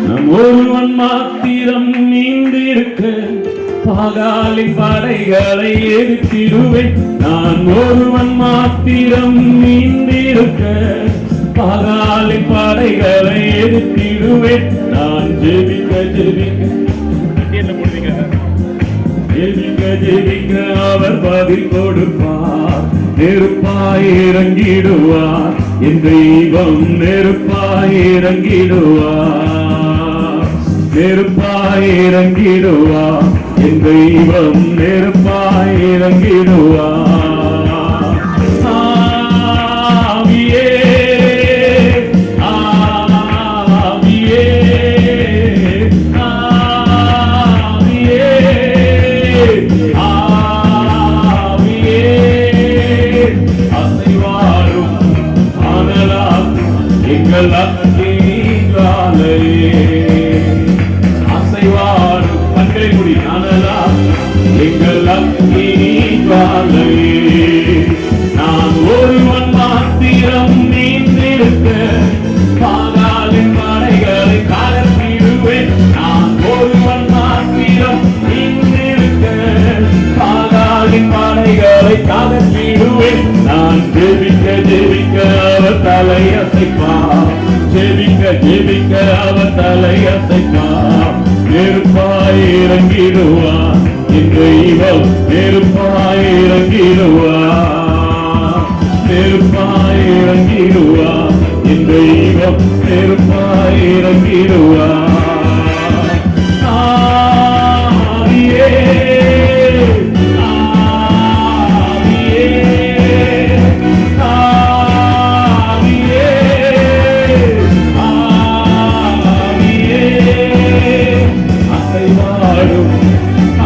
நம் ஒருவன் மாத்திரம் நீந்திருக்க பாகாலின் படைகளை எதிர்த்திடுவேன். நான் ஒருவன் மாத்திரம் நீந்திருக்க பாகாலின் படைகளை எதிர்த்திடுவேன். நான் ஜெபிக்க ஜெபிக்க அவர் பதில் கொடுப்பார். நெருப்பாய் இறங்கிடுவார் என் தெய்வம், நெருப்பாய் இறங்கிடுவார். நெருப்பாய் இறங்கிடுவார் என் தெய்வம், நெருப்பாய் இறங்கிடுவார். ஆவியே ஆவியே ஆவியே ஆவியே அசைவாரும் ஆனலாம் எங்கள் அக்கினியாலே. அசைவாரும் கண்களை மூடி ஆனலாம் எங்கள் அக்கினியாலே. நான் ஒருவன் மாத்திரம் நீந்திருக்க பாகாலின் படைகளை கலத்திடுவேன். நான் ஒருவன் மாத்திரம் நீந்திருக்க பாகாலின் படைகளை கலத்திடுவேன். நான் ஜெபிக்க ஜெபிக்க அவர் தலையசைப்பார். ஜெபிக்க ஜெபிக்க அவர் தலையசைப்பார். நெருப்பாய் இறங்கிடுவார் என் தெய்வம், நெருப்பாய் இறங்கிடுவார். நெருப்பாய் இறங்கிடுவார் என் தெய்வம், நெருப்பாய் இறங்கிடுவார். ஆவியே ஆவியே ஆவியே ஆவியே அசைவாடும்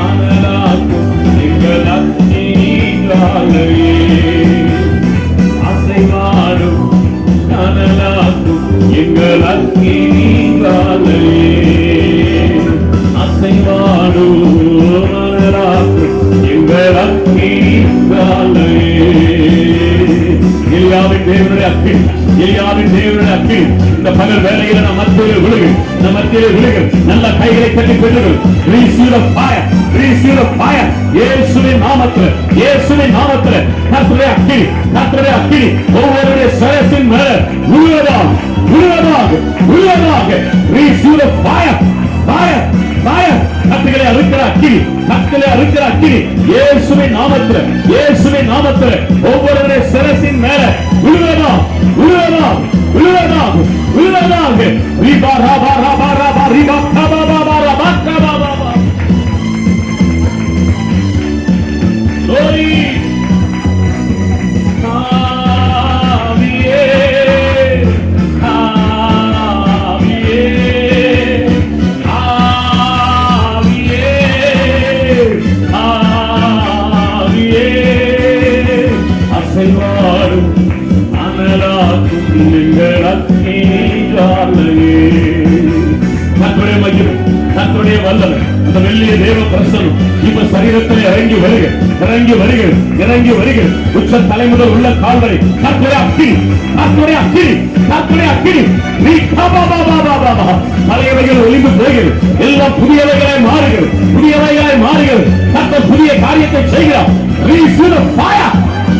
அனலாக்கும் எங்கள் அக்கினியாலே. அசைவாடும் அனலாக்கும் எங்கள் அக்கினியாலே. அசைவாடும் அனலாக்கும் எங்கள் அக்கினியாலே. எலியாவின் தேவனுடைய அக்கினி, எலியாவின் தேவனுடைய அக்கினி இந்த பகல் வேளையில நம் மத்தியிலே விழுகு, நம் மத்தியிலே விழுகு. நல்ல கைகளை கட்டி பெற்றுகள். receive the fire, receive the fire. இயேசுவின் நாமத்தில், இயேசுவின் நாமத்தில் கர்த்தருடைய அக்கினி, கர்த்தருடைய அக்கினி ஒவ்வொருடைய சரசின் மேல விழுவதாக விழுவதாக விழுவதாக. receive the fire, fire, fire. கர்த்தரை அறுக்கிற அக்கினி, கர்த்தரை அறுக்கிற அக்கினி இயேசுவின் நாமத்தில், இயேசுவின் நாமத்தில் ஒவ்வொருடைய சரசின் மேல விழுவதாக விழுவதாக விழுவதாக விழுவதாக. ரிபா ரபா ரபா ரபா ரிபா கபா பபா ரபா கபா பபா. glory. ஆவியே ஆவியே ஆவியே ஆவியே அசைவாடும் அனலாக்கும் எங்கள் அக்கினியாலே. கர்த்தருடைய மகிமை, கர்த்தருடைய வல்லமை, அந்த மெல்லிய தேவ பிரசன்னம் இப்ப சரீரத்தில் இறங்கி வருக, இறங்கி வருக, இறங்கி வருக. உச்ச தலைமுதல் உள்ள கால்வரை கர்த்தருடைய அக்கினி, கர்த்தருடைய அக்கினி, கர்த்தருடைய அக்கினி. நீ கபாபாபாபாபா. பழையவைகள் ஒளிந்து போகிறது, எல்லாம் புதியவைகளாய் மாறுகிறது, புதியவைகளாய் மாறுகிறது. கர்த்தர் புதிய காரியத்தை செய்கிறார். receive the fire,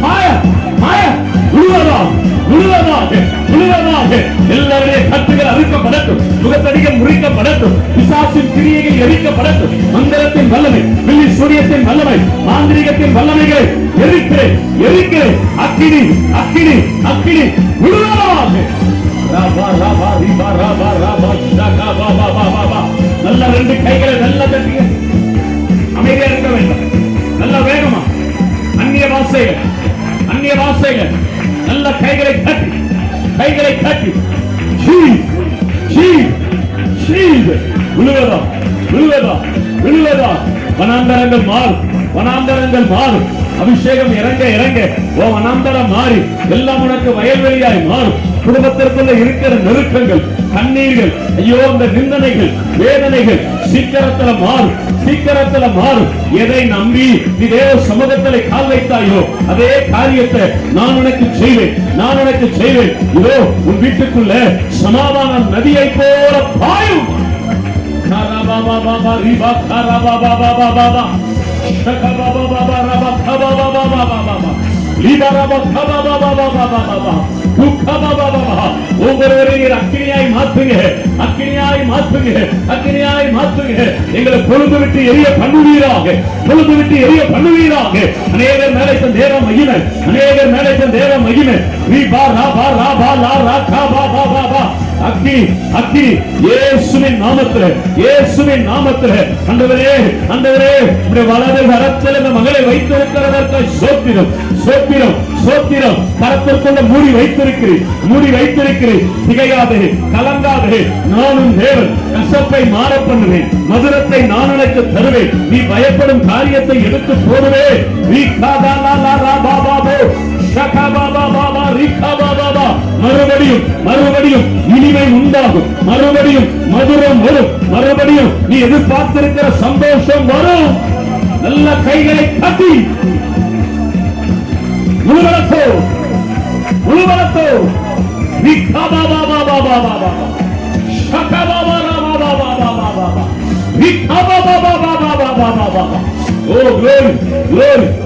fire, fire. விழுவதாக விழுவதாக விழுவதாக. எல்லாருடைய கட்டுகள் அறுக்கப்படட்டும், முகத்தடிகள் முறிக்கப்படட்டும், பிசாசின் கிரியைகள் எரிக்கப்படட்டும். மந்திரத்தின் வல்லமை, பில்லி சூரியத்தின் வல்லமை, மாந்திரிகத்தின் வல்லமைகளை எரிக்கிறேன், எரிக்கிறேன். அக்கினி அக்கினி அக்கினி விழுவதாக. ரபா ரபா ரிபா ரபா ரபா ஷகா பாபா பாபா. நல்ல ரெண்டு கைகளை நல்ல தட்டிங்க. அமைதியா இருக்க வேண்டாம், நல்ல வேகமா. அந்நிய வாசைகள், அந்நிய வாசைகள். நல்ல கைகளை கட்டி, கைகளை கட்டி. விழுவதா விழுவதா விழுவதா. வனாந்தரங்கள் மாறும், வனாந்தரங்கள் மாறும். அபிஷேகம் இறங்க இறங்க ஓ வனாந்தரம் மாறி எல்லாம் உனக்கு வயல்வெளியாய் மாறும். குடும்பத்திற்குள்ள இருக்கிற நெருக்கங்கள், கண்ணீர்கள், ஐயோ இந்த நிந்தனைகள், வேதனைகள் சீக்கிரத்துல மாறும், சீக்கிரத்துல மாறும். எதை நம்பி நீ தேவ சமூகத்திலே கால் வைத்தாயோ அதே காரியத்தை நான் உனக்கு செய்வேன், நான் உனக்கு செய்வேன். இதோ உன் வீட்டுக்குள்ள சமாதான நதியை போல பாயும். ஒவ்வொருவரையும் அக்கினியாய் மாற்றுங்க, அக்கினியாய் மாற்றுங்க, அக்கினியாய் மாற்றுங்க. எங்களை பொழுது விட்டு எரிய பண்ணுவீராக, பொழுது விட்டு எரிய பண்ணுவீராக. அநேகர் மேலே தேவ மகிமை, அநேகர் மேலே தேவ மகிமை. அக்கி அக்கி இயேசுவின் நாமத்திலே, இயேசுவின் நாமத்திலே. ஆண்டவரே, ஆண்டவரே, உம்முடைய வலது கரத்தில் இந்த மகளை வைத்திருக்கிறதற்கு சோத்திரம், சோத்திரம், சோத்திரம். கரத்திற்குள்ள மூடி வைத்திருக்கிறேன், மூடி வைத்திருக்கிறேன். திகையாதே, கலங்காதே. நானும் தேவன் கசப்பை மாற பண்ணுவேன், மதுரத்தை நான் உனக்கு தருவேன். நீ பயப்படும் காரியத்தை எடுத்து போடுவேன். மறுபடியும் மறுபடியும் இனிமை உண்டாகும், மறுபடியும் மதுரம் வரும், மறுபடியும் நீ எதிர்பார்த்திருக்கிற சந்தோஷம் வரும். நல்ல கைகளை கட்டி முழுவலத்தோ, முழுவலத்தோ.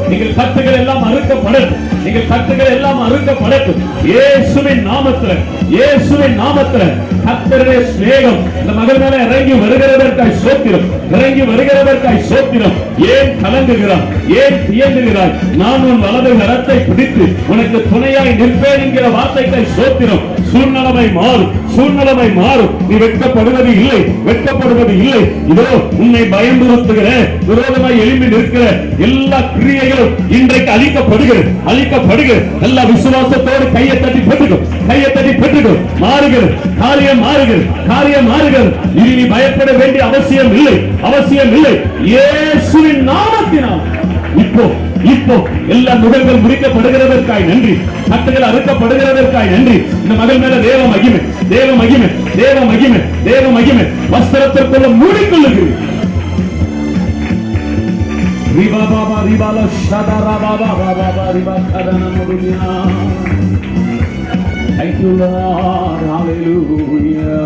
நீங்கள் கட்டுகள் எல்லாம் அறுக்கப்படட்டும், நீங்கள் கட்டுகள் எல்லாம் அறுக்கப்படட்டும். இயேசுவின் நாமத்தில், இயேசுவின் நாமத்தில். கர்த்தருடைய சிநேகம் இந்த மகள் மேல இறங்கி வருகிறதற்காய் சோத்திரம், இறங்கி வருகிறதற்காய் சோத்திரம். ஏன் கலங்குகிறாய், ஏன் தியங்குகிறாய்? நான் உன் வலது கரத்தை பிடித்து உனக்கு துணையாய் நிற்பேன் என்கிற வார்த்தைக்காய் சோத்திரம். சூழ்நிலைமை மாறும், சூழ்நிலைமை மாறும். நீ வெட்கப்படுவது இல்லை, வெட்கப்படுவது இல்லை. இதோ உன்னை பயமுறுத்துகிற, விரோதமாய் எழும்பி நிற்கிற எல்லா கிரியைகளும் இன்றைக்கு அழிக்கப்படுகிறது, அழிக்கப்படுகிறது. எல்லா விசுவாசத்தோடு கையை தட்டி பெற்றுக்கும், கையை தட்டி பெற்றுக்கும். மாறுகிறது, காரியம் மாறுகிறது, காரியம் மாறுகிறது. இனி நீ பயப்பட வேண்டிய அவசியம் இல்லை, அவசியம் இல்லை. இயேசுவின் நாமத்தினால் இப்போ இப்போ எல்லா நுகங்கள் முடிக்கப்படுகிறதற்காய் நன்றி, கட்டுகள் அறுக்கப்படுகிறதற்காய் நன்றி. இந்த மகள் மேல தேவ மகிமை, தேவ மகிமை, தேவ மகிமை, தேவ மகிமை. வஸ்திரத்திற்குள்ள மூடிக்கொள்ளுகிறேன். ரிபா Baba ரிபால ஷதரா Baba Baba ரிபா கதன முருனியா. Thank you Lord, hallelujah.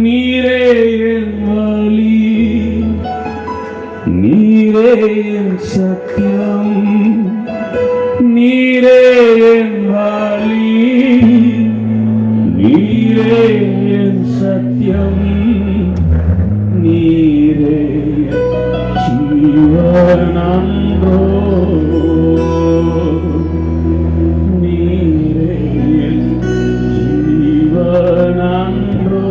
நீரே என் வழி, நீரே என் சத்தியம், நீரே என் வழி, நீரே என் சத்தியம், நீரே ஜீவனன்றோ, நீரே ஜீவனன்றோ.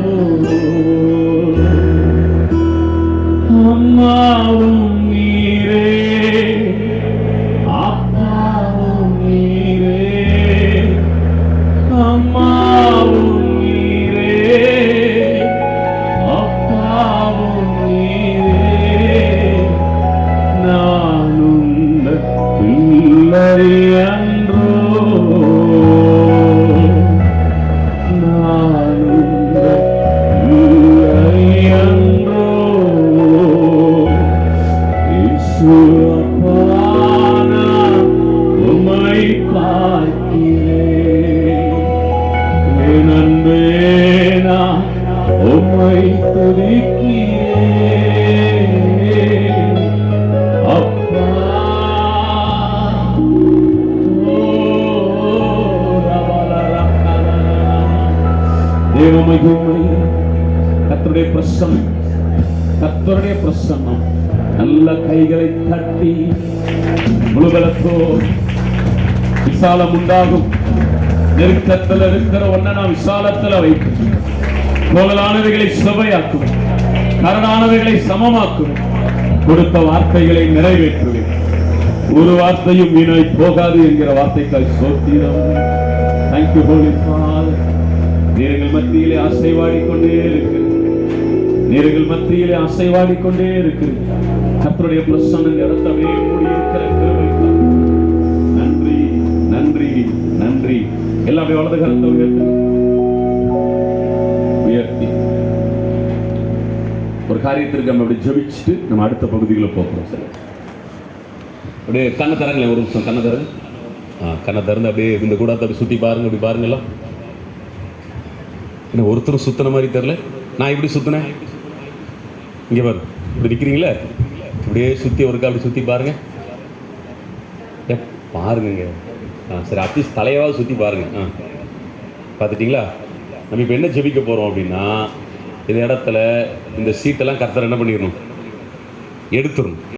அம்மாவும் நீரே, அப்பாவும் நீரே, அம்மாவும் நீரே, அப்பாவும் நீரே. நான் உந்த பிள்ளை அன்றோ, நான் உந்த பிள்ளை அன்றோ. உம்மை பார்க்கிறேன், என் அன்பே நான் உம்மை துதிக்கிறேன். அப்பா தேவ மகிமை. கர்த்தருடைய பிரசன்னம், கர்த்தருடைய பிரசன்னம். நல்ல கைகளை தட்டி முழுவலத்தோ விசாலம் உண்டாகும். நெருக்கத்தில் இருக்கிற ஒன்ன நான் விசாலத்தில் வைக்கும். கோலானவைகளை சபையாக்கும், கரடானவைகளை சமமாக்கும். கொடுத்த வார்த்தைகளை நிறைவேற்றுவேன். ஒரு வார்த்தையும் வீணாய் போகாது என்கிற வார்த்தைக்காய் சோத்திரம். Thank you holy father. நீர்கள் மத்தியிலே அசைவாடிக்கொண்டே இருக்கிறது, நீர்கள் மத்தியிலே அசைவாடிக்கொண்டே இருக்கிறது. கர்த்தருடைய பிரசன்னம் இடத்தவே மூடி இருக்கிற கிருபைக்காக நன்றி, நன்றி, நன்றி. எல்லாம் அப்படியே வலது கரத்தை உயர்த்தி ஒரு காரியத்திற்கு நம்ம அப்படி ஜெபிச்சுட்டு நம்ம அடுத்த பகுதிகளை போகிறோம். சரி, அப்படியே கண்ணை தரங்களேன், ஒரு நிமிஷம் கண்ணை தரங்க. கண்ணை திறந்து அப்படியே இந்த கூடத்தை அப்படி சுற்றி பாருங்க. அப்படி பாருங்கலாம், என்ன ஒருத்தரும் சுத்தின மாதிரி தெரில. நான் இப்படி சுத்தினேன், இங்கே பாருங்க, இப்படி நிற்கிறீங்களே, இப்படியே சுற்றி ஒருக்கா அப்படி சுற்றி பாருங்க. பாருங்க. சரி, அட்லீஸ்ட் தலையாவது சுற்றி பாருங்க. பார்த்துட்டிங்களா? நம்ம இப்போ என்ன ஜெபிக்க போகிறோம் அப்படின்னா, இந்த இடத்துல இந்த சீட்டெல்லாம் கர்த்தர் என்ன பண்ணிடணும், எடுத்துடணும்.